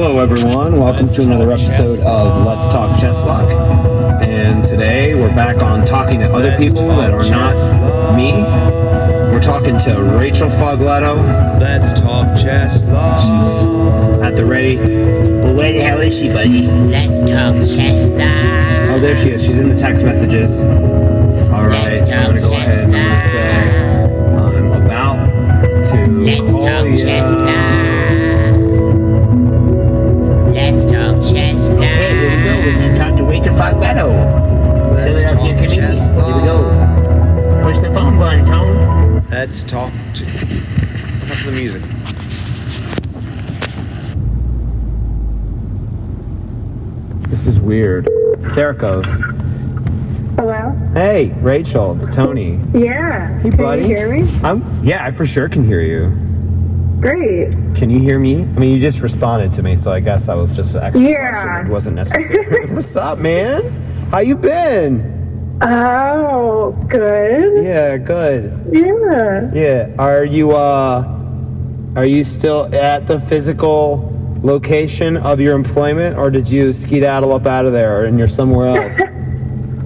Hello everyone, welcome to another episode of Let's Talk Chess Luck. And today we're back on talking to other people that are not me. We're talking to Rachel Fogletto. Let's talk chess luck. She's at the ready. Well, where the hell is she, buddy? Let's talk chess luck. Oh, there she is. She's in the text messages. Alright, I'm gonna go ahead and say I'm about to Let's call talk you. chess luck. Let's talk chess luck. Okay, here we go. We're going to talk to Rachel Fogletto. Let's talk chess Here we go. luck. Push the phone button, Tone. Let's talk to the music. This is weird. There it goes. Hello? Hey, Rachel, it's Tony. Yeah. Hey, Can buddy. you hear me? Yeah, I for sure can hear you. Great. Can you hear me? I mean, you just responded to me, so I guess that was just an extra question. It wasn't necessary. What's up, man? How you been? Oh, good. Yeah, good. Yeah. Yeah. Are you still at the physical location of your employment, or did you skedaddle up out of there and you're somewhere else?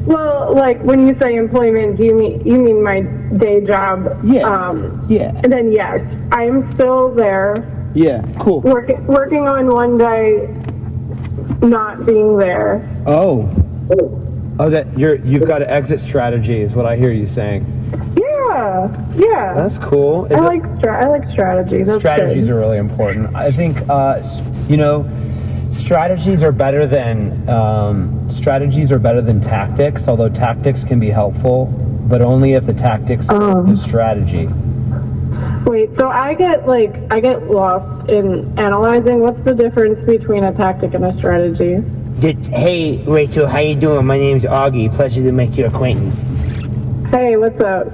Well, like when you say employment, do you mean my day job? Yeah. Yeah. And then yes, I am still there. Yeah. Cool. Working on one day not being there. Oh, that you've got an exit strategy is what I hear you saying. Yeah. That's cool. I like strategy. That's Strategies good. are really important. I think strategies are better than tactics. Although tactics can be helpful, but only if the tactics are the strategy. Wait, so I get lost in analyzing. What's the difference between a tactic and a strategy? Hey, Rachel, how you doing? My name's Augie. Pleasure to make your acquaintance. Hey, what's up?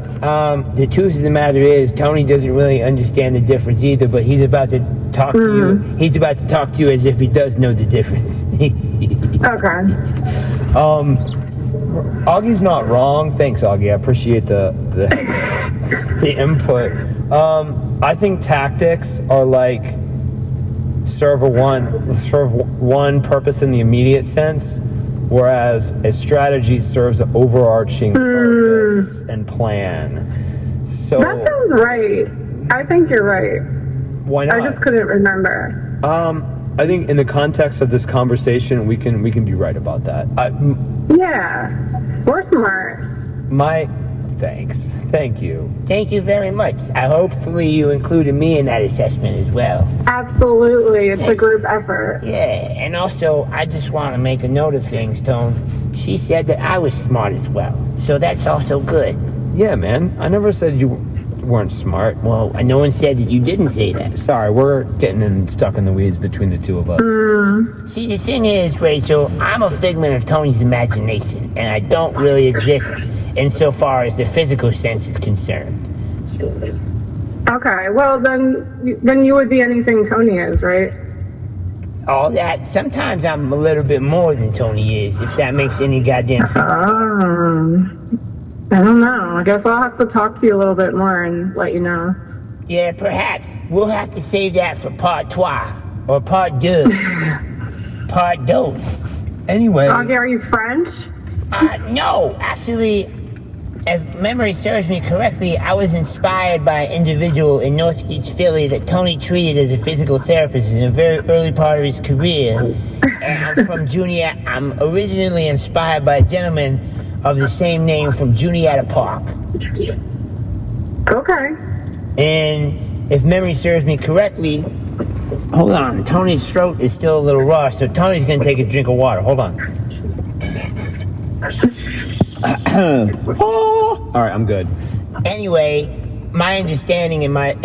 The truth of the matter is, Tony doesn't really understand the difference either, but he's about to talk to you. He's about to talk to you as if he does know the difference. Okay. Augie's not wrong. Thanks, Augie. I appreciate the input. I think tactics are like serve one purpose in the immediate sense, whereas a strategy serves an overarching purpose and plan. So That sounds right. I think you're right. why not? I just couldn't remember. I think in the context of this conversation, we can be right about that. Yeah. We're smart. Thank you. Thank you very much. Hopefully you included me in that assessment as well. Absolutely. It's a group effort. Yeah, and also, I just want to make a note of things, Tone. She said that I was smart as well, so that's also good. Yeah, man. I never said you weren't smart. Well, no one said that you didn't say that. Sorry, we're getting stuck in the weeds between the two of us. See, the thing is, Rachel, I'm a figment of Tony's imagination, and I don't really exist insofar as the physical sense is concerned. Okay. Well, then you would be anything Tony is, right? All that, sometimes I'm a little bit more than Tony is, if that makes any goddamn sense. I don't know. I guess I'll have to talk to you a little bit more and let you know. Yeah, perhaps. We'll have to save that for part trois, or part deux. Part deux. Anyway. Augie, are you French? No, actually, if memory serves me correctly, I was inspired by an individual in Northeast Philly that Tony treated as a physical therapist in a very early part of his career. And I'm originally inspired by a gentleman of the same name from Juniata Park. Okay. And if memory serves me correctly, hold on, Tony's throat is still a little raw, so Tony's gonna take a drink of water. Hold on. All right, I'm good. Anyway, my understanding and my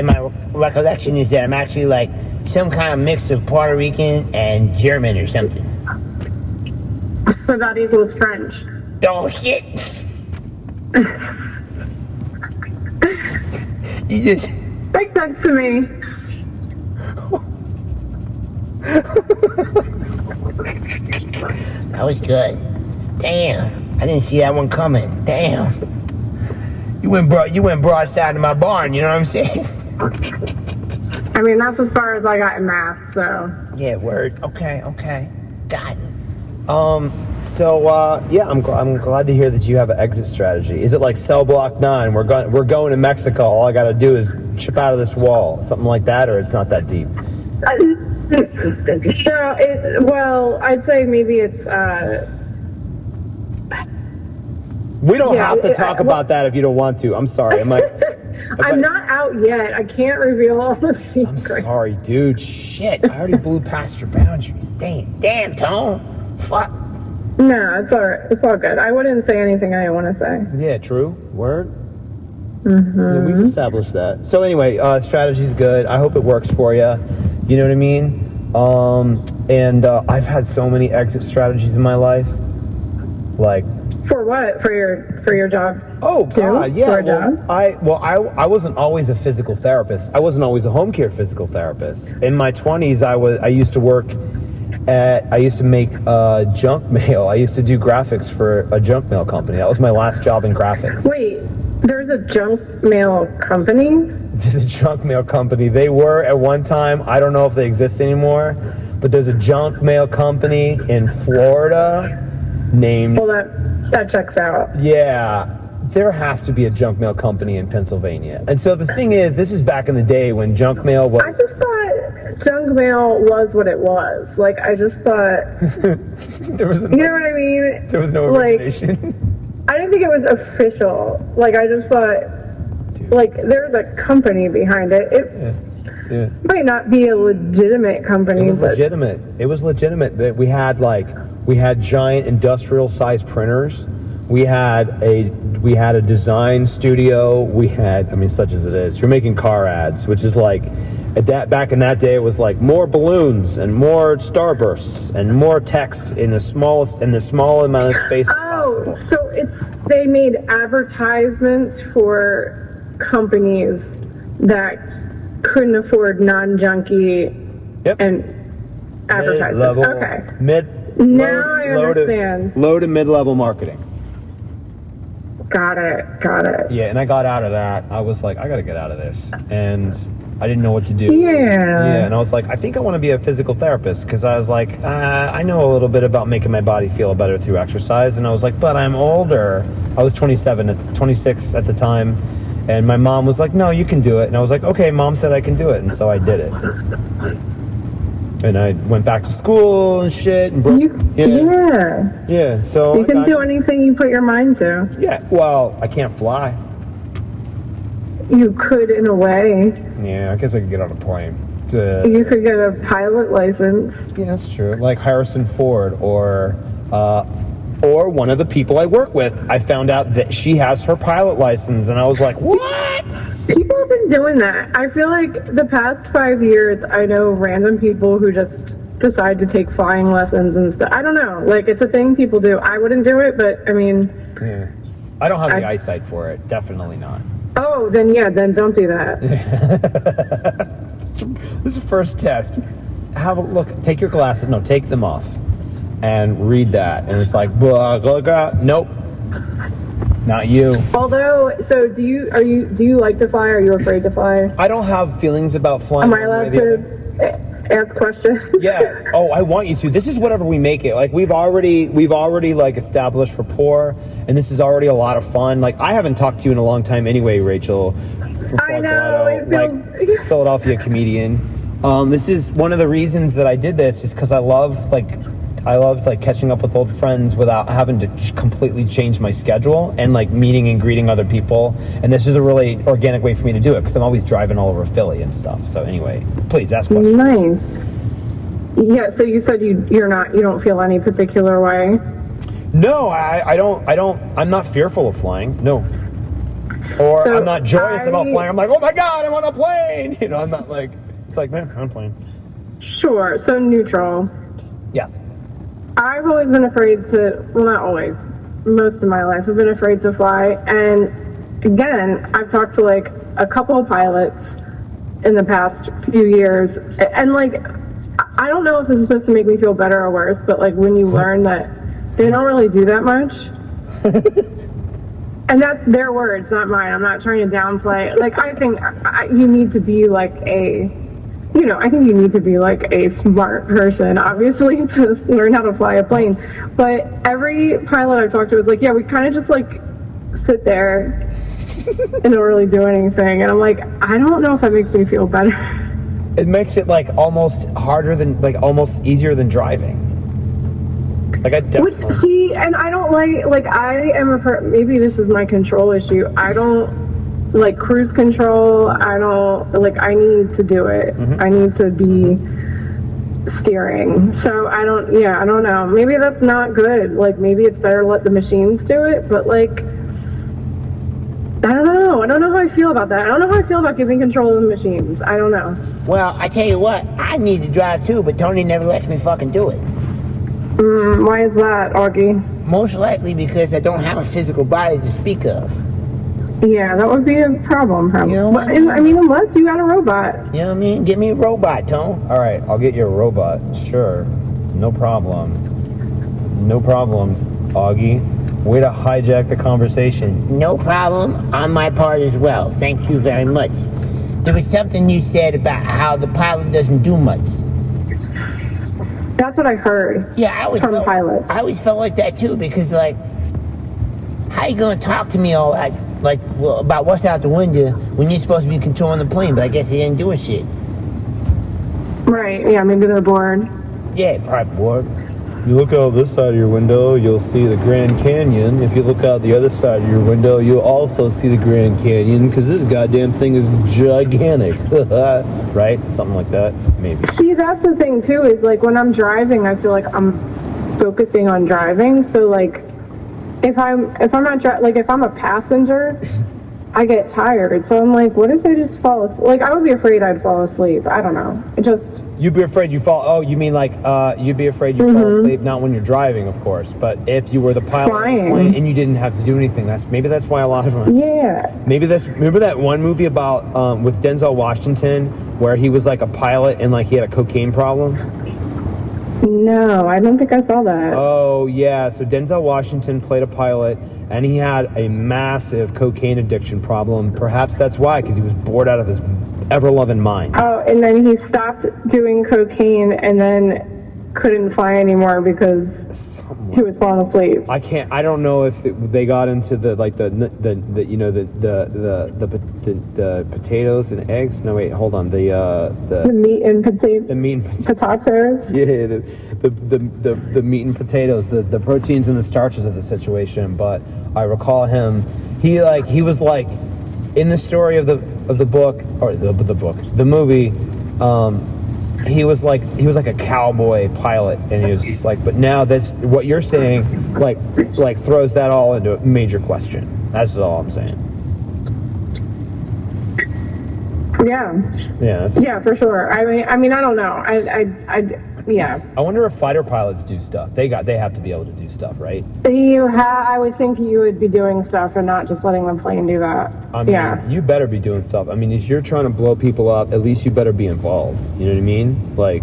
recollection is that I'm actually like some kind of mix of Puerto Rican and German or something. So that equals French. Oh shit! You just Makes sense to me. That was good. Damn, I didn't see that one coming. Damn. You went broadside to my barn. You know what I'm saying? I mean, that's as far as I got in math, so. Yeah, word. Okay. Got it. Yeah, I'm glad to hear that you have an exit strategy. Is it like cell block 9? We're going to Mexico. All I got to do is chip out of this wall, something like that, or it's not that deep? Well, I'd say maybe it's, We don't have to talk about that if you don't want to. I'm sorry. I'm not out yet. I can't reveal all the secrets. I'm sorry, dude. Shit, I already blew past your boundaries. Damn, Tone. Fuck. No, it's all right. It's all good. I wouldn't say anything I didn't want to say. Yeah, true. Word. Mm-hmm. Yeah, we've established that. So anyway, strategy's good. I hope it works for you. You know what I mean? I've had so many exit strategies in my life. Like. For what? For your job? Oh God, yeah. For a job? I wasn't always a physical therapist. I wasn't always a home care physical therapist. In my 20s, I used to work I used to make junk mail. I used to do graphics for a junk mail company. That was my last job in graphics. Wait, there's a junk mail company? There's a junk mail company. They were at one time. I don't know if they exist anymore, but there's a junk mail company in Florida named. Well, that checks out. Yeah. There has to be a junk mail company in Pennsylvania. And so the thing is, this is back in the day when junk mail was... I just thought junk mail was what it was. Like, I just thought... there was you know what I mean? There was no origination. Like, I didn't think it was official. Like, I just thought... Dude. Like, there's a company behind it. It might not be a legitimate company, It was legitimate. That we had giant industrial-sized printers. We had a design studio. Such as it is. You're making car ads, which is like, back in that day, it was like more balloons and more starbursts and more text in the small amount of space possible. So they made advertisements for companies that couldn't afford non-junky and advertisements. Okay. Now I understand. Low to mid-level marketing. Got it. Yeah, and I got out of that. I was like, I got to get out of this. And I didn't know what to do. Yeah, and I was like, I think I want to be a physical therapist because I was like, I know a little bit about making my body feel better through exercise. And I was like, but I'm older. I was 26 at the time. And my mom was like, no, you can do it. And I was like, okay, Mom said I can do it. And so I did it. And I went back to school and shit. And yeah. So you can do anything you put your mind to. Yeah. Well, I can't fly. You could, in a way. Yeah, I guess I could get on a plane. You could get a pilot license. Yeah, that's true. Like Harrison Ford or one of the people I work with. I found out that she has her pilot license, and I was like, what? People have been doing that. I feel like the past 5 years, I know random people who just decide to take flying lessons and stuff. I don't know. Like, it's a thing people do. I wouldn't do it, but, I mean... Yeah. I don't have the eyesight for it. Definitely not. Oh, then don't do that. This is the first test. Have a look. Take your glasses. No, take them off. And read that. And it's like, blah, blah, blah. Nope. Not you. Although, so do you like to fly? Are you afraid to fly? I don't have feelings about flying. Am I allowed to ask questions? Yeah. Oh, I want you to. This is whatever we make it. Like we've already like established rapport, and this is already a lot of fun. Like I haven't talked to you in a long time anyway, Rachel. From Fogletto, like Philadelphia comedian. This is one of the reasons that I did this is because I love catching up with old friends without having to completely change my schedule and like meeting and greeting other people. And this is a really organic way for me to do it because I'm always driving all over Philly and stuff. So anyway, please ask questions. Nice. Yeah. So you said you don't feel any particular way. No, I don't. I'm not fearful of flying. No. Or I'm not joyous about flying. I'm like, oh my God, I'm on a plane. You know, I'm not like, it's like, man, I'm on a plane. Sure. So neutral. Yes. I've always been afraid to, well, not always, most of my life, I've been afraid to fly. And again, I've talked to like a couple of pilots in the past few years. And like, I don't know if this is supposed to make me feel better or worse, but like when you learn that they don't really do that much. And that's their words, not mine. I'm not trying to downplay. Like, I think you need to be like a I think you need to be like a smart person, obviously, to learn how to fly a plane. But every pilot I've talked to is like, yeah, we kind of just like sit there and don't really do anything. And I'm like, I don't know if that makes me feel better. It makes it like almost harder than, like almost easier than driving. Like I definitely. Which, see, and I don't like I am maybe this is my control issue. I don't like cruise control. I don't like, I need to do it. I need to be steering. So I don't know. Maybe that's not good. Like maybe it's better to let the machines do it, but like, I don't know. I don't know how I feel about that. I don't know how I feel about giving control of the machines. I don't know. Well, I tell you what, I need to drive too, but Tony never lets me fucking do it. Why is that, Augie? Most likely because I don't have a physical body to speak of. Yeah, that would be a problem, probably. You know what? I mean, unless you got a robot. You know what I mean? Give me a robot, Tone. All right, I'll get you a robot. Sure, no problem. No problem, Augie. Way to hijack the conversation. No problem on my part as well. Thank you very much. There was something you said about how the pilot doesn't do much. That's what I heard. Yeah, I always from felt, pilots. I always felt like that too, because like, how you gonna talk to me all that, like, well, about what's out the window when you're supposed to be controlling the plane? But I guess he didn't do a shit. Right? Yeah, maybe they're bored. Yeah, probably bored. You look out this side of your window, you'll see the Grand Canyon. If you look out the other side of your window, you'll also see the Grand Canyon, because this goddamn thing is gigantic. Right? Something like that, maybe. See, that's the thing too. Is like when I'm driving, I feel like I'm focusing on driving. So like, if I'm not like if I'm a passenger, I get tired. So I'm like, what if I just fall asleep? Like, I would be afraid I'd fall asleep. I don't know. It just. You'd be afraid you fall. Oh, you mean like you'd be afraid you fall asleep? Not when you're driving, of course, but if you were the pilot of the plane and you didn't have to do anything, that's why a lot of them. Yeah. Maybe that's, remember that one movie about with Denzel Washington where he was like a pilot and like he had a cocaine problem? No, I don't think I saw that. Oh yeah, so Denzel Washington played a pilot and he had a massive cocaine addiction problem. Perhaps that's why, because he was bored out of his ever-loving mind. Oh, and then he stopped doing cocaine and then couldn't fly anymore because he was falling asleep. I don't know if they got into the potatoes and eggs. No, wait, hold on. The meat and potatoes. The meat and potatoes. Yeah, the meat and potatoes, the proteins and the starches of the situation. But I recall him. He was like in the story of the book, or the movie. He was like a cowboy pilot, and he was just like, but now that's what you're saying, like throws that all into a major question. That's all I'm saying. Yeah, for sure. I mean, I don't know. Yeah. I wonder if fighter pilots do stuff. They have to be able to do stuff, right? I would think you would be doing stuff and not just letting the plane do that. I mean, you better be doing stuff. I mean, if you're trying to blow people up, at least you better be involved. You know what I mean? Like,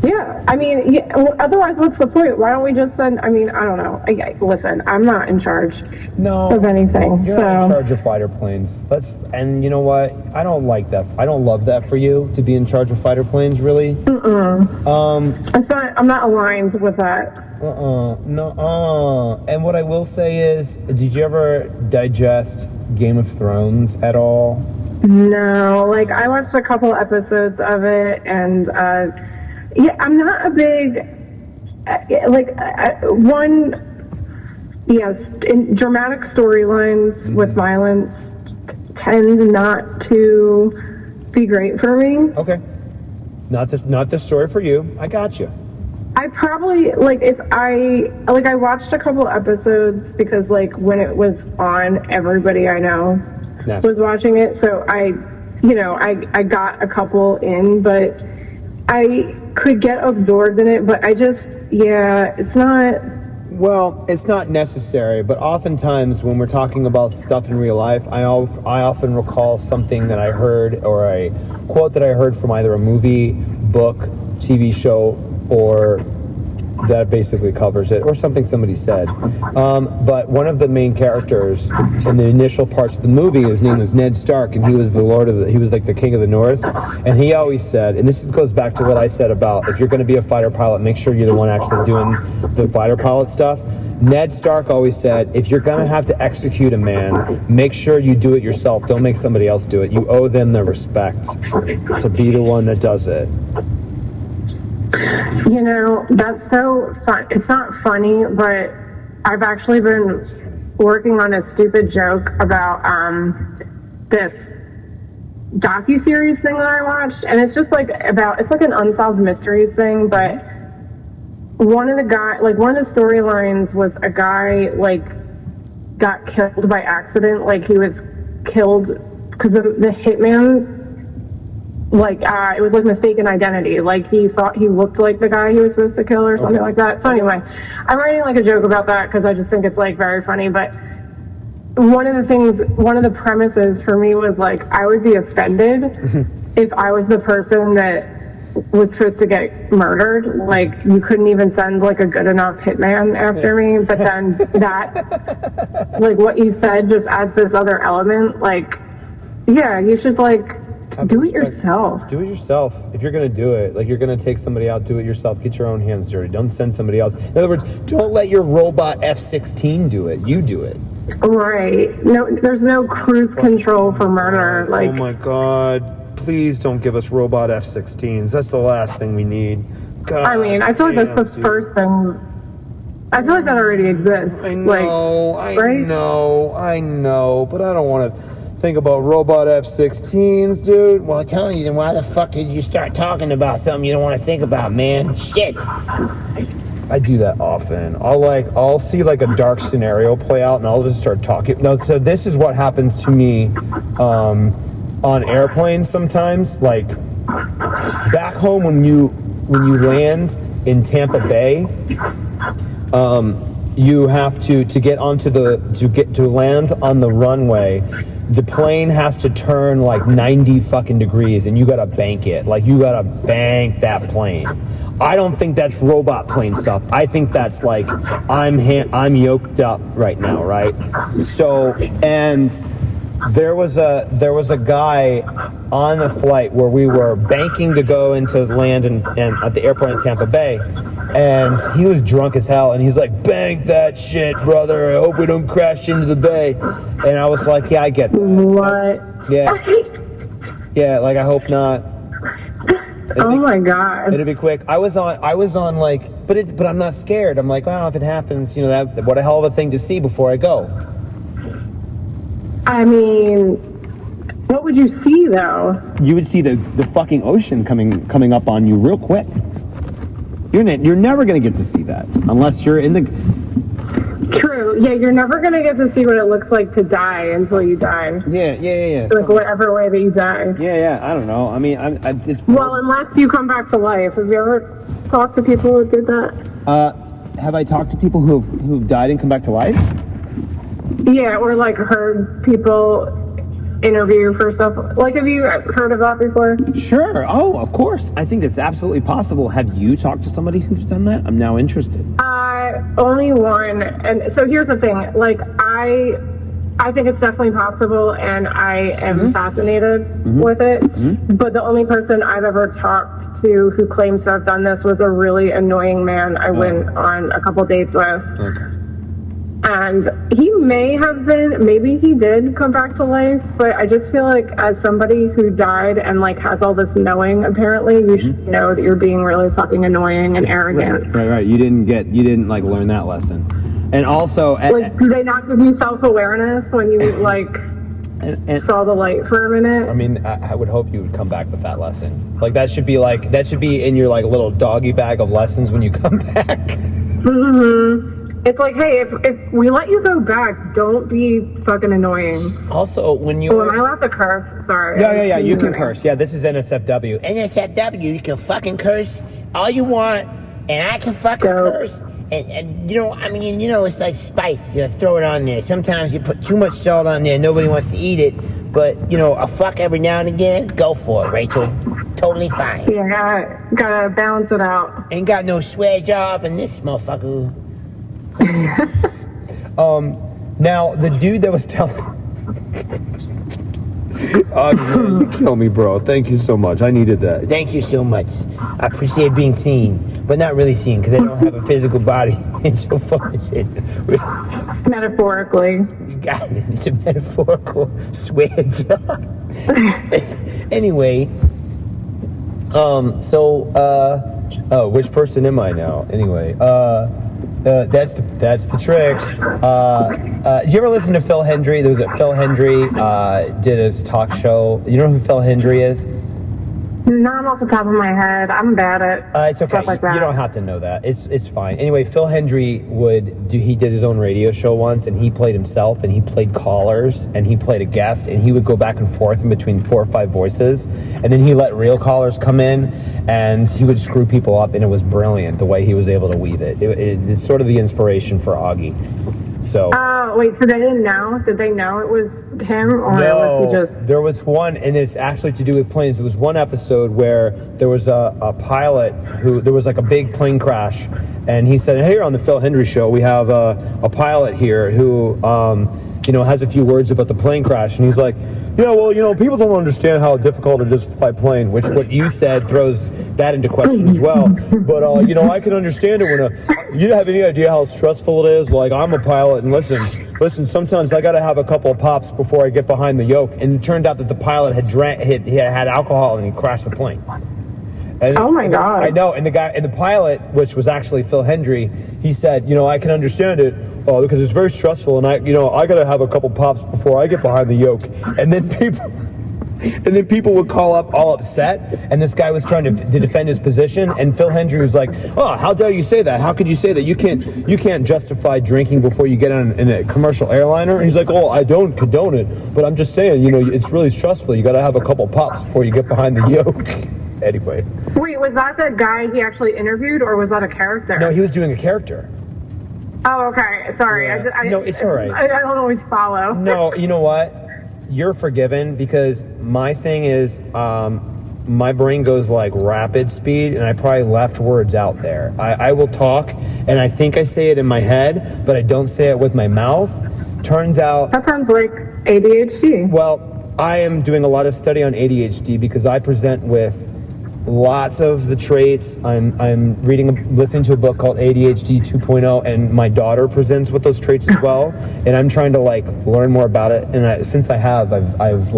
yeah. I mean, otherwise, what's the point? Why don't we just send? I mean, I don't know. Listen, I'm not in charge of anything. You're not in charge of fighter planes. And you know what? I don't like that. I don't love that for you to be in charge of fighter planes. Really? I'm not aligned with that. No. And what I will say is, did you ever digest Game of Thrones at all? No. Like, I watched a couple episodes of it, and yeah, I'm not a big in dramatic storylines with violence tend not to be great for me. Okay. Not the story for you. I got you. I probably I watched a couple episodes because like when it was on, everybody I know was watching it, so I got a couple in, but I could get absorbed in it, but it's not. Well, it's not necessary, but oftentimes when we're talking about stuff in real life, I often recall something that I heard, or a quote that I heard from either a movie, book, TV show, or that basically covers it, or something somebody said. But one of the main characters in the initial parts of the movie, his name was Ned Stark, and he was he was like the king of the North. And he always said, and this goes back to what I said about if you're going to be a fighter pilot, make sure you're the one actually doing the fighter pilot stuff. Ned Stark always said, if you're going to have to execute a man, make sure you do it yourself. Don't make somebody else do it. You owe them the respect to be the one that does it. You know, that's so fun. It's not funny, but I've actually been working on a stupid joke about this docuseries thing that I watched, and it's just like it's like an unsolved mysteries thing, but one of the storylines was a guy like got killed by accident. Like he was killed because the hitman, like it was like mistaken identity. Like he thought he looked like the guy he was supposed to kill or something like that. So anyway, I'm writing like a joke about that because I just think it's like very funny. But one of the premises for me was like I would be offended if I was the person that was supposed to get murdered. Like you couldn't even send like a good enough hitman after me, but then that like what you said just adds this other element. Like yeah, you should like do it yourself. Do it yourself. If you're going to do it, like you're going to take somebody out, do it yourself. Get your own hands dirty. Don't send somebody else. In other words, don't let your robot F-16 do it. You do it. Right. No, there's no cruise control for murder. Like, oh my God. Please don't give us robot F-16s. That's the last thing we need. God, I mean, I feel like that's the first thing. I feel like that already exists. I know, I know, but I don't want to think about robot F-16s, dude. Well, I'm telling you, then why the fuck did you start talking about something you don't want to think about, man? Shit. I do that often. I'll see like a dark scenario play out, and I'll just start talking. No, so this is what happens to me on airplanes sometimes. Like back home when you land in Tampa Bay, you have to get onto to land on the runway. The plane has to turn like 90 fucking degrees, and you gotta bank it. Like you gotta bank that plane. I don't think that's robot plane stuff. I think that's like I'm yoked up right now, right? So, and there was a guy on a flight where we were banking to go into land and at the airport in Tampa Bay, and he was drunk as hell, and he's like, "Bank that shit, brother. I hope we don't crash into the bay." And I was like, "Yeah, I get that." what? Yeah, like I hope not. My God. It'll be quick. I was on like, but I'm not scared. I'm like, wow, if it happens, you know, that what a hell of a thing to see before I go. I mean, what would you see though? You would see the fucking ocean coming up on you real quick. You're never gonna get to see that unless you're in the. True. Yeah, you're never gonna get to see what it looks like to die until you die. Yeah. Like whatever way that you die. Yeah. I don't know. I mean, I'm just. Well, unless you come back to life. Have you ever talked to people who did that? Have I talked to people who've died and come back to life? Yeah, or like heard people interview for stuff. Like, have you heard of that before? Sure. Oh, of course. I think it's absolutely possible. Have you talked to somebody who's done that? I'm now interested. Only one. And so here's the thing. Like, I think it's definitely possible, and I am fascinated with it. But the only person I've ever talked to who claims to have done this was a really annoying man I went on a couple dates with. Okay. And he maybe he did come back to life, but I just feel like as somebody who died and like has all this knowing, apparently you should know that you're being really fucking annoying and arrogant. Right. You didn't like learn that lesson. And also, like, do they not give you self-awareness when you like saw the light for a minute? I mean, I would hope you would come back with that lesson. Like that should be in your like little doggy bag of lessons when you come back. It's like, hey, if we let you go back, don't be fucking annoying. Also, when you... Oh, am I allowed to curse? Sorry. Yeah, you can curse. Yeah, this is NSFW. NSFW, you can fucking curse all you want, and I can fucking curse. And you know, I mean, you know, it's like spice. You know, throw it on there. Sometimes you put too much salt on there, nobody wants to eat it. But, you know, a fuck every now and again, go for it, Rachel. Totally fine. Yeah, gotta balance it out. Ain't got no swear job in this motherfucker. Now, the dude that was telling... Oh, man, you kill me, bro. Thank you so much. I needed that. Thank you so much. I appreciate being seen, but not really seen because I don't have a physical body. It's so fucking shit. It's metaphorically. You got it. It's a metaphorical swear job. Anyway, which person am I now? Anyway, that's the trick. Did you ever listen to Phil Hendry? There was a Phil Hendry did his talk show. You know who Phil Hendry is? Not off the top of my head. I'm bad at it's okay. stuff like that. You don't have to know that. It's fine. Anyway, Phil Hendry he did his own radio show once, and he played himself, and he played callers, and he played a guest, and he would go back and forth in between 4 or 5 voices, and then he let real callers come in, and he would screw people up, and it was brilliant the way he was able to weave it. It's sort of the inspiration for Augie. So. Oh, wait, so they didn't know? Did they know it was him, or No, was he just... There was one, and it's actually to do with planes. There was one episode where there was a pilot there was like a big plane crash, and he said, "Hey, on the Phil Hendry show, we have a pilot here who, has a few words about the plane crash," and he's like, "Yeah, well, people don't understand how difficult it is to fly plane," which what you said throws that into question as well. But, I can understand it when you don't have any idea how stressful it is. Like, I'm a pilot, and listen, sometimes I got to have a couple of pops before I get behind the yoke. And it turned out that the pilot had alcohol, and he crashed the plane. And, oh my God. I know, and the pilot, which was actually Phil Hendry, he said, I can understand it because it's very stressful, and I got to have a couple pops before I get behind the yoke. And then people would call up all upset, and this guy was trying to defend his position, and Phil Hendry was like, "Oh, how dare you say that? How could you say that? You can't justify drinking before you get on in a commercial airliner." And he's like, "Oh, I don't condone it, but I'm just saying, it's really stressful. You got to have a couple pops before you get behind the yoke." Anyway. Wait, was that the guy he actually interviewed, or was that a character? No, he was doing a character. Oh, okay. Sorry. Yeah. No, it's all right. I don't always follow. No, you know what? You're forgiven, because my thing is my brain goes like rapid speed, and I probably left words out there. I will talk, and I think I say it in my head, but I don't say it with my mouth. Turns out... That sounds like ADHD. Well, I am doing a lot of study on ADHD because I present with lots of the traits. I'm listening to a book called ADHD 2.0, and my daughter presents with those traits as well. And I'm trying to learn more about it. And since I have, I've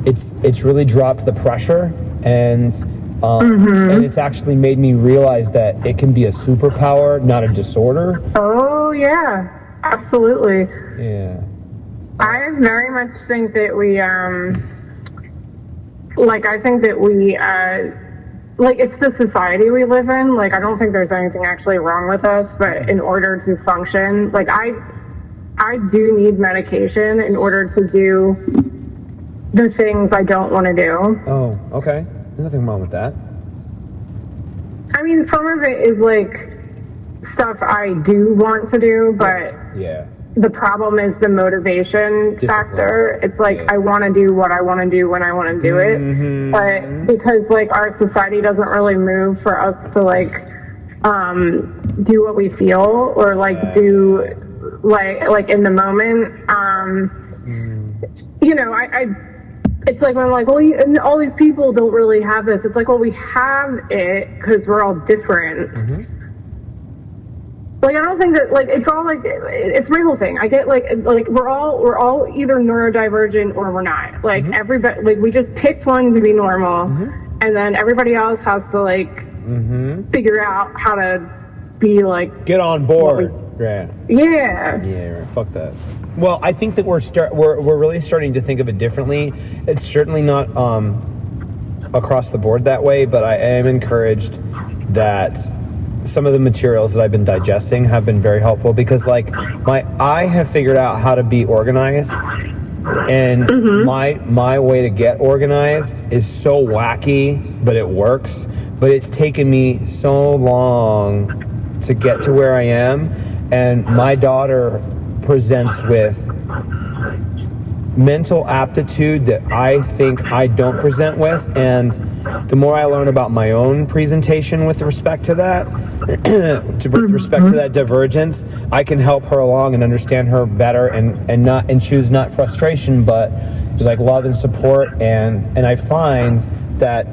it's really dropped the pressure, and and it's actually made me realize that it can be a superpower, not a disorder. Oh yeah, absolutely. Yeah. I very much think that we it's the society we live in. I don't think there's anything actually wrong with us, but in order to function, I do need medication in order to do the things I don't want to do. Oh, okay. There's nothing wrong with that. I mean, some of it is stuff I do want to do, but yeah. The problem is the motivation factor. It's I want to do what I want to do when I want to do it. But because our society doesn't really move for us to do what we feel or do in the moment. It's when I'm well, all these people don't really have this. It's well, we have it because we're all different. I don't think that it's all it's my whole thing. I get we're all either neurodivergent or we're not. Everybody we just picked one to be normal, and then everybody else has to figure out how to be get on board. Yeah. Yeah. Fuck that. Well, I think that we're really starting to think of it differently. It's certainly not across the board that way, but I am encouraged that some of the materials that I've been digesting have been very helpful, because I have figured out how to be organized, and my way to get organized is so wacky, but it works. But it's taken me so long to get to where I am, and my daughter presents with mental aptitude that I think I don't present with, and the more I learn about my own presentation with respect to that, with respect to that divergence, I can help her along and understand her better, and choose not frustration, but like love and support. And I find that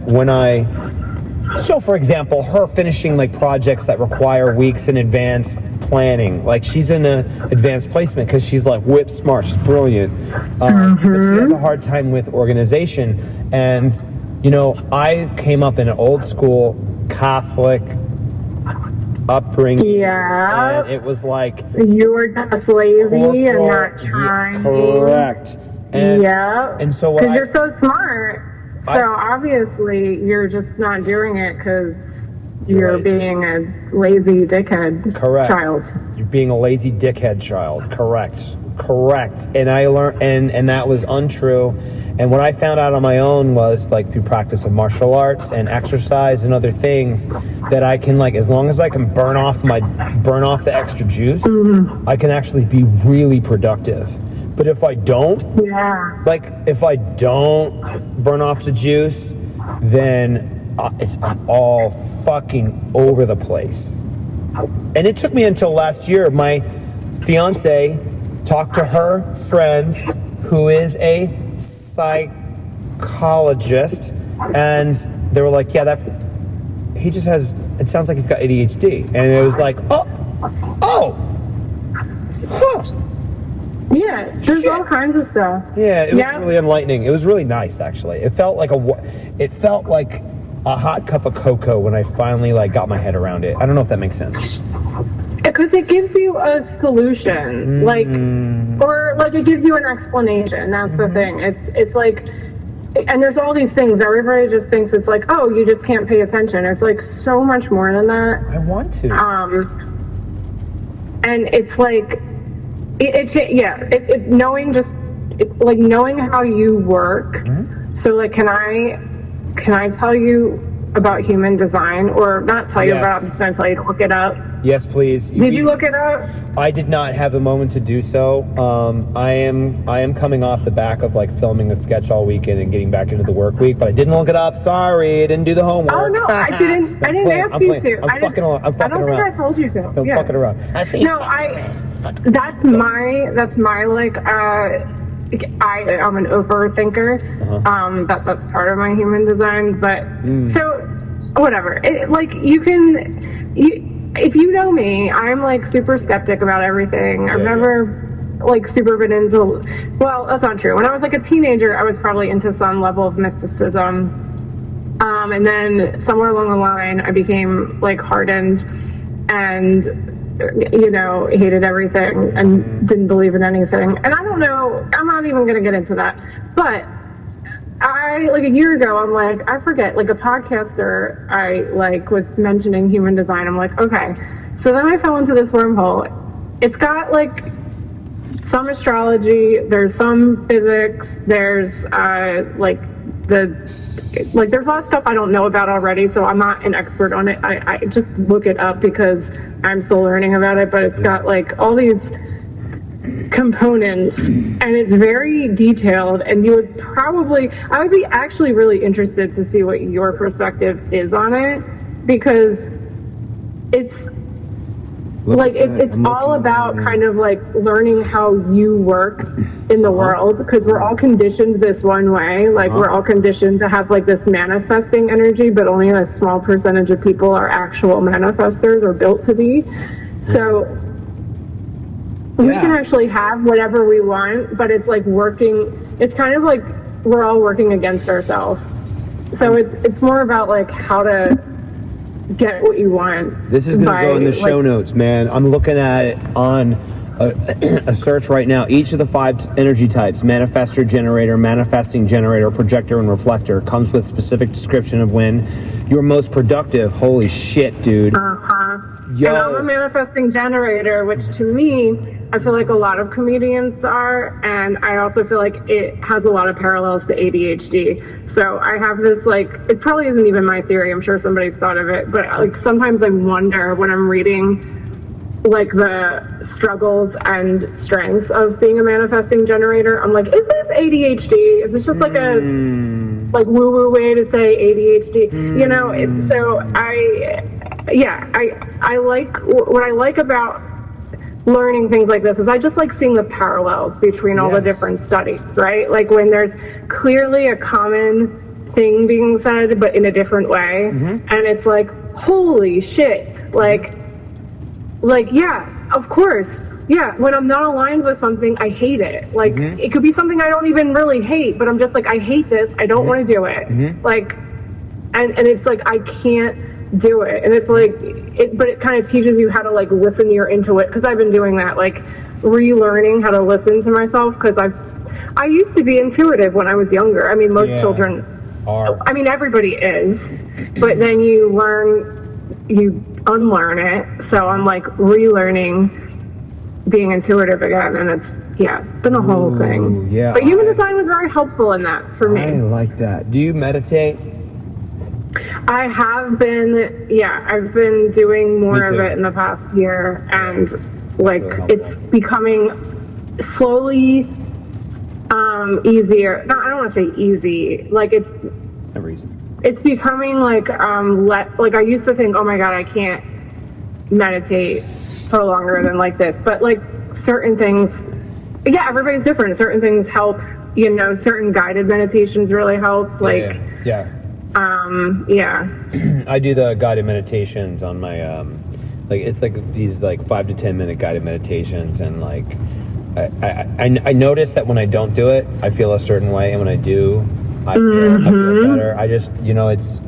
so for example, her finishing like projects that require weeks in advance planning, like she's in a advanced placement because she's like whip smart, she's brilliant, but she has a hard time with organization. And I came up in an old school Catholic upbringing, and it was like you were just lazy and not trying. Correct. And so because you're so smart, so obviously you're just not doing it because you're being a lazy dickhead child. You're being a lazy dickhead child. Correct. And I learned, and that was untrue. And what I found out on my own was, like, through practice of martial arts and exercise and other things, that I can, like, as long as I can burn off the extra juice, I can actually be really productive. But if I don't, if I don't burn off the juice, then I'm all fucking over the place. And it took me until last year. My fiance talked to her friend who is a psychologist, and they were like, yeah, he just has, it sounds like he's got ADHD. And it was like, huh. Yeah, there's all kinds of stuff. Yeah, it was really enlightening. It was really nice, actually. It felt like a hot cup of cocoa when I finally like got my head around it. I don't know if that makes sense. Because it gives you a solution, or it gives you an explanation. That's the thing. It's like, and there's all these things. Everybody just thinks it's like, oh, you just can't pay attention. It's like so much more than that. I want to. And it's like, knowing knowing how you work. So like, can I tell you about human design, or not tell you about? I'm just going to tell you to look it up. Yes, please. Did you look it up? I did not have a moment to do so. I am coming off the back of like filming a sketch all weekend and getting back into the work week, but I didn't look it up. Sorry, I didn't do the homework. Oh no, I didn't ask you to. I'm fucking around. I don't think I told you to. I'm fucking around. No, that's my like I'm an overthinker. That's part of my human design. But so whatever. If you know me, I'm like super skeptic about everything. I've never like super been into. Well, that's not true. When I was like a teenager, I was probably into some level of mysticism. And then somewhere along the line, I became like hardened and hated everything and didn't believe in anything. And I don't know, I'm not even going to get into that. But like a year ago, I'm like, I forget, like a podcaster, I like was mentioning human design. I'm like, okay. So then I fell into this wormhole. It's got like some astrology, there's some physics, there's there's a lot of stuff I don't know about already, so I'm not an expert on it. I just look it up because I'm still learning about it, but it's got like all these components and it's very detailed, and I would be actually really interested to see what your perspective is on it, because it's it's all about kind of like learning how you work in the world, because we're all conditioned this one way. Like we're all conditioned to have like this manifesting energy, but only a small percentage of people are actual manifestors or built to be. So we can actually have whatever we want, but it's like it's kind of like we're all working against ourselves. So it's more about like how to get what you want. This is going to go in the show notes, man. I'm looking at it on a search right now. Each of the 5 energy types, manifestor, generator, manifesting generator, projector, and reflector, comes with specific description of when you're most productive. Holy shit, dude. Yo. And I'm a manifesting generator, which to me, I feel like a lot of comedians are, and I also feel like it has a lot of parallels to ADHD. So I have this like, it probably isn't even my theory, I'm sure somebody's thought of it, but like sometimes I wonder when I'm reading like the struggles and strengths of being a manifesting generator. I'm like, is this ADHD? Is this just like a like woo-woo way to say ADHD? You know, so I like, what I like about learning things like this is I just like seeing the parallels between all the different studies, right? Like when there's clearly a common thing being said, but in a different way. And it's like, holy shit. Like, yeah, of course. Yeah, when I'm not aligned with something, I hate it. Like, it could be something I don't even really hate, but I'm just like, I hate this. I don't want to do it. Like, and it's like, I can't do it. And it's like, but it kind of teaches you how to like listen to your intuition. Because I've been doing that, like relearning how to listen to myself. Because I used to be intuitive when I was younger. I mean, most children are. I mean, everybody is. But then you unlearn it. So I'm like relearning being intuitive again, and it's been a whole thing. Yeah, but human design was very helpful in that for me. I like that. Do you meditate? I have been, I've been doing more of it in the past year, and like it's becoming slowly easier. No, I don't want to say easy. Like it's never easy. It's becoming like like I used to think, oh my god, I can't meditate for longer than like this. But like certain things, everybody's different. Certain things help. You know, certain guided meditations really help. Like I do the guided meditations on my like it's like these like 5 to 10 minute guided meditations, and like I notice that when I don't do it, I feel a certain way, and when I do, I feel better. I just, you know, it's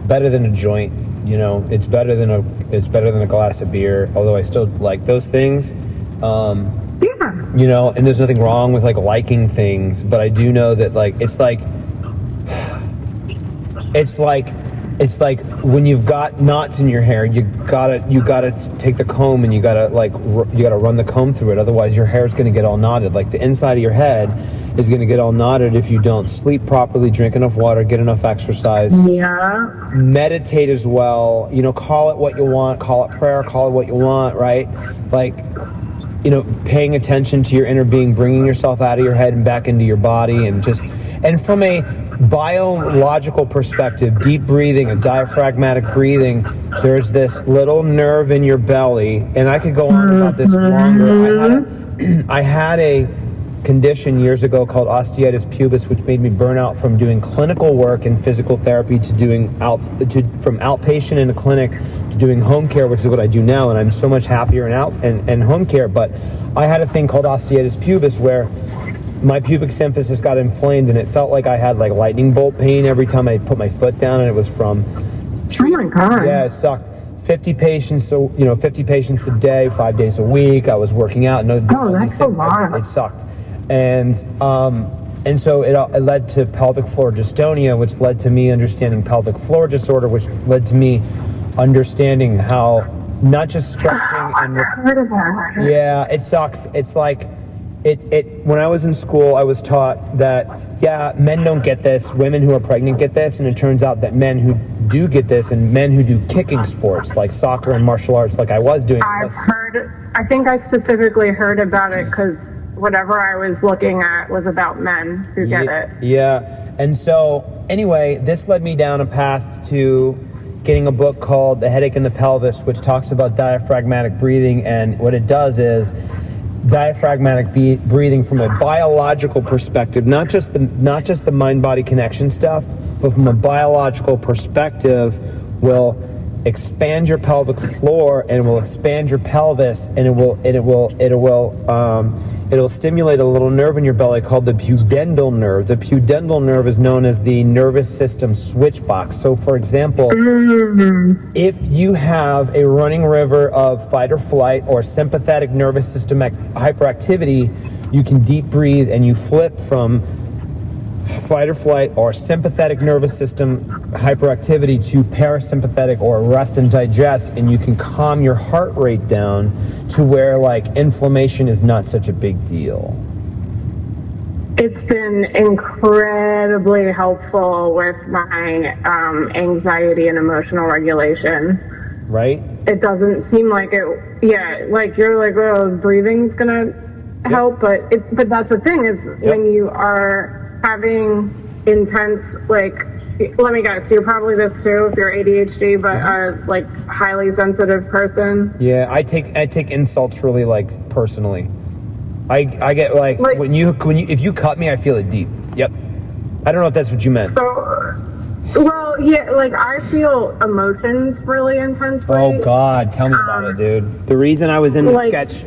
better than a joint. You know, it's better than a glass of beer. Although I still like those things. You know, and there's nothing wrong with like liking things, but I do know that like it's like when you've got knots in your hair, you gotta take the comb and you gotta run the comb through it. Otherwise, your hair's gonna get all knotted. Like the inside of your head is gonna get all knotted if you don't sleep properly, drink enough water, get enough exercise. Meditate as well. You know, call it what you want. Call it prayer. Call it what you want. Right? Like, you know, paying attention to your inner being, bringing yourself out of your head and back into your body, and from a biological perspective, deep breathing, a diaphragmatic breathing, there's this little nerve in your belly, and I could go on about this longer. I had a condition years ago called osteitis pubis, which made me burn out from doing clinical work and physical therapy to doing from outpatient in a clinic to doing home care, which is what I do now, and I'm so much happier in home care. But I had a thing called osteitis pubis where my pubic symphysis got inflamed, and it felt like I had like lightning bolt pain every time I put my foot down, and it was from oh my god. Yeah, it sucked. 50 patients, so 50 patients a day, 5 days a week. I was working out. That's a lot. It sucked, and so it led to pelvic floor dystonia, which led to me understanding pelvic floor disorder, which led to me understanding how not just stretching and it sucks. It's like when I was in school, I was taught that men don't get this, women who are pregnant get this, and it turns out that men who do get this, and men who do kicking sports like soccer and martial arts, like I was doing. I think I specifically heard about it because whatever I was looking at was about men who get it. Yeah, and so anyway, this led me down a path to getting a book called The Headache in the Pelvis, which talks about diaphragmatic breathing, and what it does is diaphragmatic breathing from a biological perspective, not just the mind-body connection stuff, but from a biological perspective, will expand your pelvic floor, and it will expand your pelvis, and it'll stimulate a little nerve in your belly called the pudendal nerve. The pudendal nerve is known as the nervous system switch box. So, for example, if you have a running river of fight or flight or sympathetic nervous system hyperactivity, you can deep breathe and you flip from fight or flight or sympathetic nervous system hyperactivity to parasympathetic or rest and digest, and you can calm your heart rate down to where like inflammation is not such a big deal. It's been incredibly helpful with my anxiety and emotional regulation. right? it doesn't seem like it. Yeah, like you're like, oh, breathing's gonna help, but that's the thing is when you are having intense, like, let me guess, you're probably this too if you're ADHD, but a like highly sensitive person. Yeah, I take insults really like personally. I get like when you if you cut me, I feel it deep. Yep. I don't know if that's what you meant. So, well, yeah, like I feel emotions really intensely. Oh God, tell me about it, dude. The reason I was in the like- sketch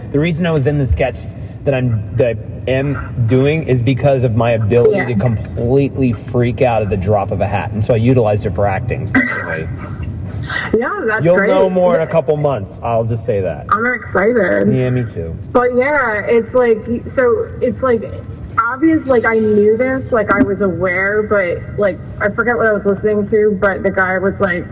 that I am doing is because of my ability to completely freak out at the drop of a hat, and so I utilized it for acting. So anyway, Yeah, that's you'll great. know more in a couple months. I'll just say that. I'm excited. Yeah, me too. But yeah, it's like, so it's like obvious, like I knew this, like I was aware, but like I forget what I was listening to, but the guy was like,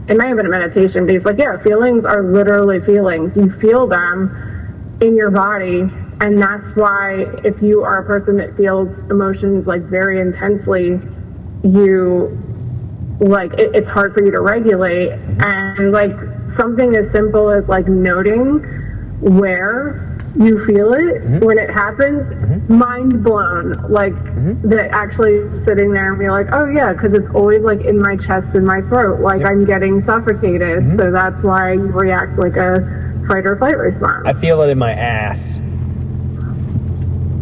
it may have been a meditation, but he's like, yeah, feelings are literally feelings. You feel them in your body, and that's why if you are a person that feels emotions like very intensely, you like it's hard for you to regulate. And like something as simple as like noting where you feel it when it happens, mind blown. Like that actually sitting there and be like, oh yeah, because it's always like in my chest and my throat, like I'm getting suffocated. So that's why you react like a fight or flight response. I feel it in my ass.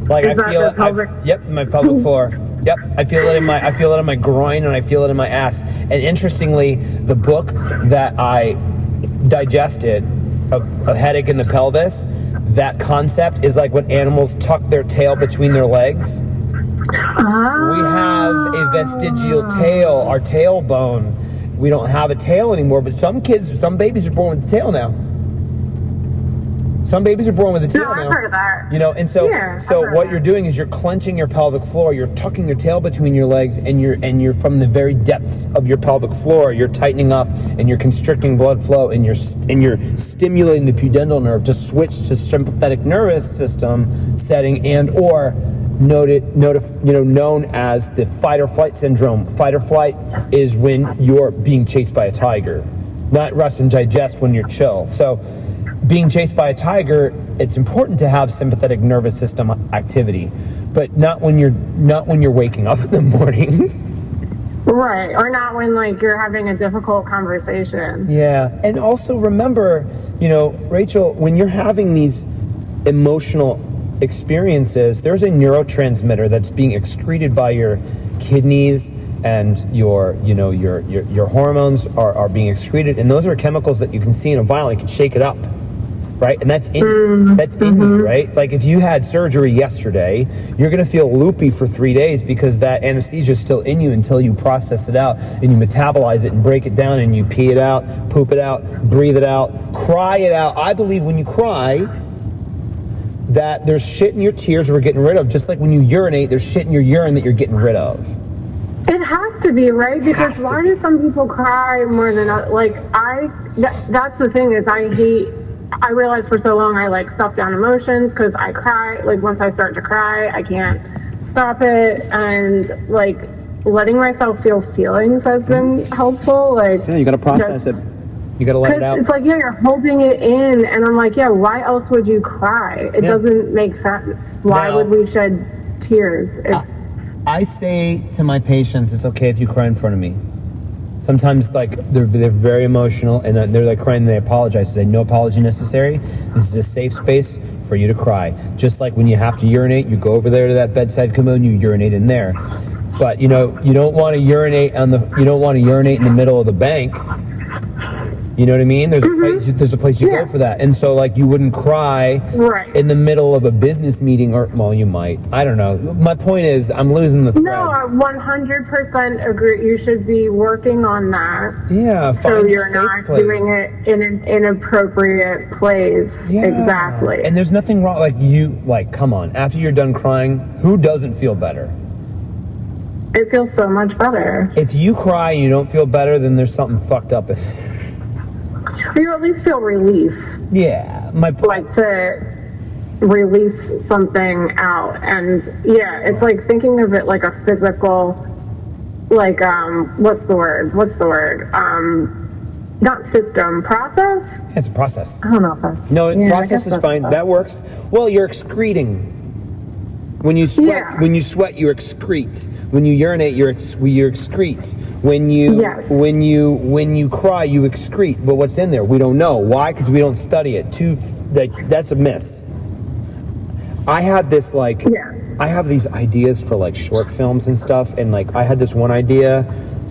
Like Is I that feel the it. pelvic? Yep, my pelvic floor. Yep, I feel it in my groin, and I feel it in my ass. And interestingly, the book that I digested, a headache in the pelvis, that concept is like when animals tuck their tail between their legs. We have a vestigial tail, our tailbone. We don't have a tail anymore, but some babies are born with a tail now. Some babies are born with a tail now. I've heard of that. You know, and so what you're doing is you're clenching your pelvic floor, you're tucking your tail between your legs, and you're from the very depths of your pelvic floor, you're tightening up and you're constricting blood flow, and you're stimulating the pudendal nerve to switch to sympathetic nervous system setting, and or known as the fight or flight syndrome. Fight or flight is when you're being chased by a tiger, not rest and digest when you're chill. So being chased by a tiger, it's important to have sympathetic nervous system activity, but not when you're waking up in the morning. Right, or not when like you're having a difficult conversation. Yeah, and also remember, Rachel, when you're having these emotional experiences, there's a neurotransmitter that's being excreted by your kidneys, and your hormones are being excreted, and those are chemicals that you can see in a vial. You can shake it up, right? And that's in you, right? Like if you had surgery yesterday, you're going to feel loopy for 3 days because that anesthesia is still in you until you process it out and you metabolize it and break it down and you pee it out, poop it out, breathe it out, cry it out. I believe when you cry, that there's shit in your tears we're getting rid of, just like when you urinate, there's shit in your urine that you're getting rid of. It has to be, right? Because why do some people cry more than like that's the thing is I realized for so long I like stuff down emotions because I cry. Like once I start to cry, I can't stop it, and like letting myself feel feelings has been helpful. Like you gotta process it. You gotta let it out. It's like, yeah, you're holding it in, and I'm like, yeah, why else would you cry? It doesn't make sense. Why would we shed tears? I say to my patients, it's okay if you cry in front of me. Sometimes, like, they're very emotional, and they're like crying, and they apologize. I say, no apology necessary. This is a safe space for you to cry. Just like when you have to urinate, you go over there to that bedside commode, you urinate in there. But you don't want to urinate in the middle of the bank. You know what I mean? There's a place you go for that. And so like you wouldn't cry in the middle of a business meeting, or well, you might. I don't know. My point is I'm losing the thread. No, I 100% agree. You should be working on that. Yeah, so you're not doing it in an inappropriate place. Yeah. Exactly. And there's nothing wrong. Like come on. After you're done crying, who doesn't feel better? It feels so much better. If you cry and you don't feel better, then there's something fucked up in there. Or you at least feel relief. Yeah, like to release something out. And yeah, it's like thinking of it like a physical, like what's the word? not system, process? It's a process. I don't know if I... No, Yeah, I process guess is that's fine. tough. That works. Well, you're excreting. When you sweat, Yeah. when you sweat, you excrete. When you urinate, you excrete. When you Yes. when you cry, you excrete. But what's in there? We don't know. Why? Because we don't study it. That's a miss. I had this Yeah. I have these ideas for like short films and stuff, and like I had this one idea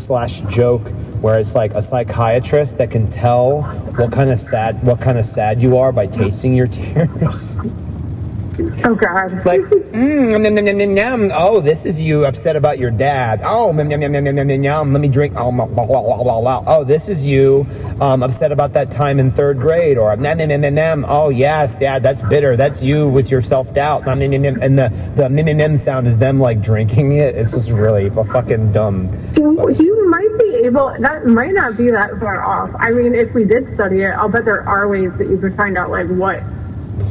/ joke where it's like a psychiatrist that can tell what kind of sad you are by tasting your tears. Oh, God. Like, nom, nom, nom, nom, nom. Oh, this is you upset about your dad. Oh, nom, nom, nom, nom, nom, nom, nom. Let me drink. Oh, blah, blah, blah, blah, blah. Oh, this is you upset about that time in 3rd grade. Or nom, nom, nom, nom, nom. Oh, yes, Dad, that's bitter. That's you with your self-doubt. Nom, nom, nom, nom. And the nom, nom, nom sound is them like drinking it. It's just really fucking dumb. You might be able, that might not be that far off. I mean, if we did study it, I'll bet there are ways that you could find out like what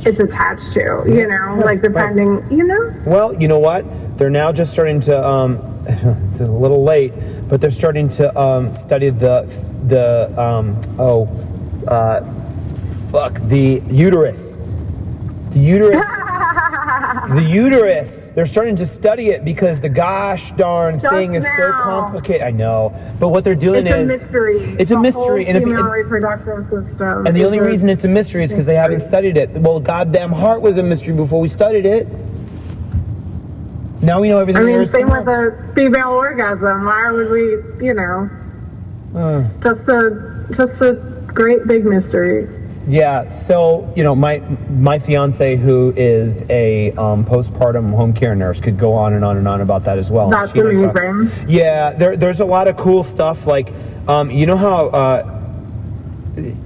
it's attached to, you know, like depending, you know? Well, you know what? They're now just starting to, it's a little late, but they're starting to study the uterus. The uterus. The uterus. They're starting to study it because the gosh darn thing is so complicated. I know, but what they're doing It's is a mystery. It's a mystery, and female reproductive system. and the only reason it's a mystery is because they haven't studied it. Well, goddamn heart was a mystery before we studied it. Now we know everything. I mean, there is same to with know. the female orgasm. Why would we, you know? It's just a great big mystery. Yeah, so, you know, my fiance, who is a postpartum home care nurse, could go on and on and on about that as well. That's She might talk- amazing. Yeah, there's a lot of cool stuff, like, you know how,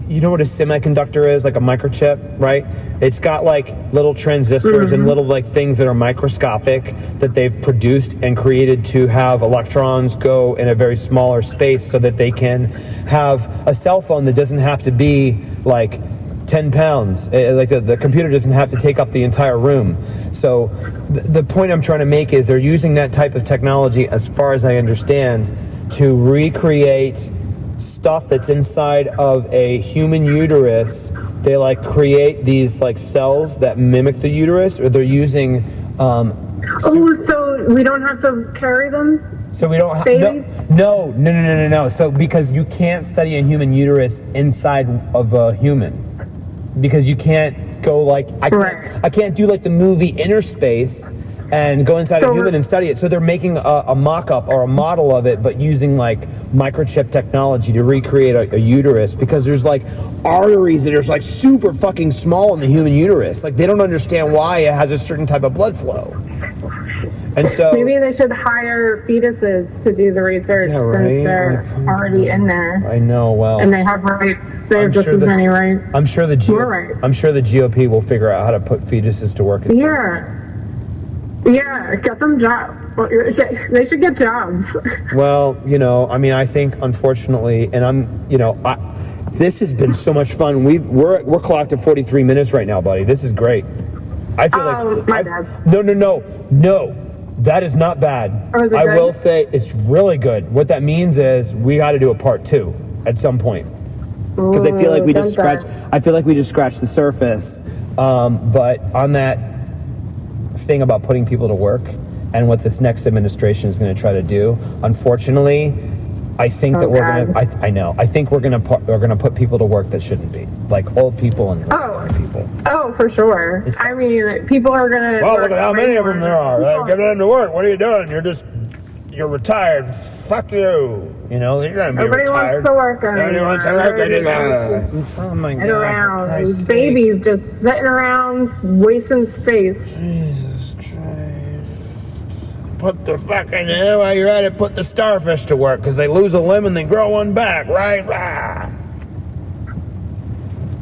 you know what a semiconductor is, like a microchip, right? It's got like little transistors and little like things that are microscopic that they've produced and created to have electrons go in a very smaller space so that they can have a cell phone that doesn't have to be like 10 pounds. Like the computer doesn't have to take up the entire room. So the point I'm trying to make is they're using that type of technology, as far as I understand, to recreate stuff that's inside of a human uterus. They like create these like cells that mimic the uterus, or they're using Oh, so we don't have to carry them? so we don't Babies? no. So because you can't study a human uterus inside of a human, because you can't go like I can't do like the movie Inner Space and go inside a human and study it. So they're making a mock-up or a model of it, but using like microchip technology to recreate a uterus, because there's like arteries that are like super fucking small in the human uterus. Like they don't understand why it has a certain type of blood flow. And so Maybe they should hire fetuses to do the research Yeah, right? since they're already in there. I know, well, And they have rights. They have I'm just sure as that- many rights. I'm sure the More rights. I'm sure the GOP will figure out how to put fetuses to work. Yeah, get them jobs. They should get jobs. Well, you know, I mean, I think unfortunately, and this has been so much fun. We're clocked at 43 minutes right now, buddy. This is great. I feel my like bad. No. That is not bad. Or is it I good? will say it's really good. What that means is we got to do a part 2 at some point, because I feel like we just scratched. I feel like we just scratched the surface. But on that thing about putting people to work and what this next administration is going to try to do, unfortunately, I think that we're going to. I know. I think we're going to put people to work that shouldn't be, like old people and young people. Oh, for sure. I mean, people are going to... Well, look at how many of them there are. Get them to work. What are you doing? You're retired. Fuck you. You know, you're going to be Everybody retired. wants to work on Everybody wants to work anymore. Oh my God. Around. Babies just sitting around wasting space. Jesus Christ. Put the fucking, while you're at it, put the starfish to work, because they lose a limb and they grow one back, right? Rah.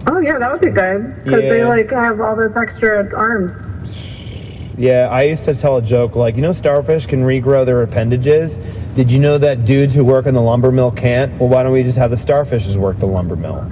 Oh, yeah, that would be good. Because they, like, have all this extra arms. Yeah, I used to tell a joke, like, you know, starfish can regrow their appendages. Did you know that dudes who work in the lumber mill can't? Well, why don't we just have the starfishes work the lumber mill?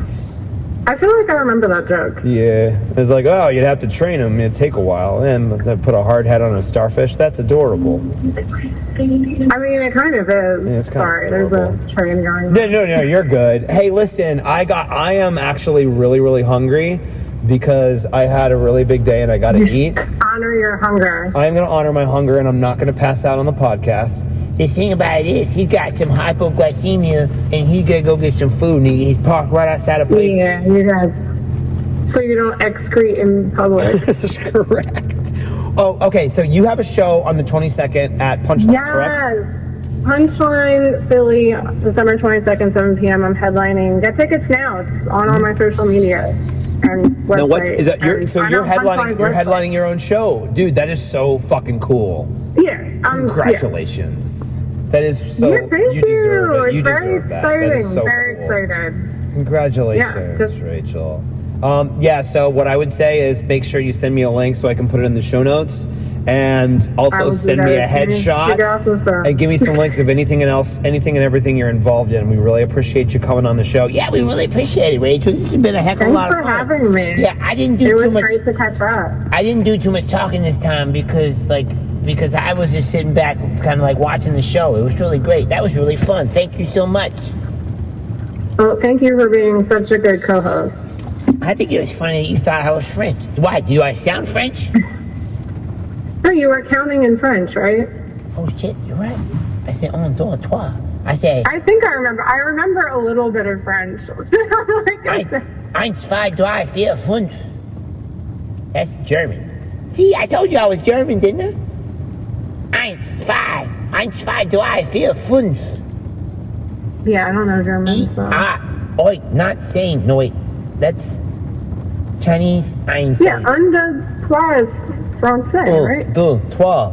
I feel like I remember that joke. Yeah. It's like, oh, you'd have to train them. It'd take a while. And they put a hard head on a starfish. That's adorable. I mean, it kind of is. Yeah, it's kind Sorry, of there's adorable. a train going. No, you're good. Hey, listen, I am actually really, really hungry because I had a really big day and I got to eat. Honor your hunger. I'm going to honor my hunger and I'm not going to pass out on the podcast. The thing about it is, he got some hypoglycemia, and he gotta go get some food, and he's parked right outside a place. Yeah, you guys. So you don't excrete in public. That's correct. Oh, okay. So you have a show on the 22nd at Punchline, correct? Yes. Punchline Philly, December 22nd, 7 p.m. I'm headlining. Get tickets now. It's on all my social media and website. Now, what is that? You're headlining. You're website. headlining your own show, dude. That is so fucking cool. Yeah. Congratulations. That is so. Yeah, thank you. Deserve it. It's You very deserve that. That is exciting. so Very cool. excited. Congratulations, Yeah, Rachel. Yeah. So what I would say is make sure you send me a link so I can put it in the show notes, and I also will do send me a that. headshot You get off the phone. and give me some links of anything and everything you're involved in. We really appreciate you coming on the show. Yeah, we really appreciate it, Rachel. This has been a heck of a Thanks lot for of fun. having me. Yeah, I didn't do It too was much. great to catch up. I didn't do too much talking this time because I was just sitting back, kind of like watching the show. It was really great. That was really fun. Thank you so much. Well, thank you for being such a good co-host. I think it was funny that you thought I was French. Why? Do I sound French? No, you were counting in French, right? Oh shit, you're right. I said un, deux, trois. I say I think I remember. I remember a little bit of French. Like I said. eins, zwei, drei, vier, fünf. That's German. See, I told you I was German, didn't I? Eins, zwei, drei, vier, fünf. Yeah, I don't know German, so. Oi, not same. No, wait. That's Chinese. Eins. Yeah, un, deux, trois is français, right? Un, deux, trois.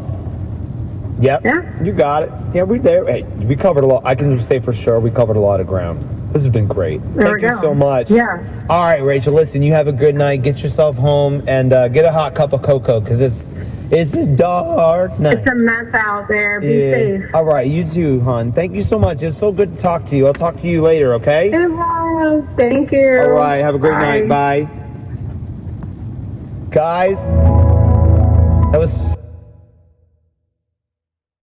Yep. Yeah. You got it. Yeah, we there. Hey, we covered a lot. I can say for sure we covered a lot of ground. This has been great. There Thank we you go. so much. Yeah. All right, Rachel. Listen, you have a good night. Get yourself home and get a hot cup of cocoa because it's a dark night. It's a mess out there. Be safe. All right, you too, hon. Thank you so much. It's so good to talk to you. I'll talk to you later. Okay. It was. Thank you. All right. Have a great night. Bye. Guys, that was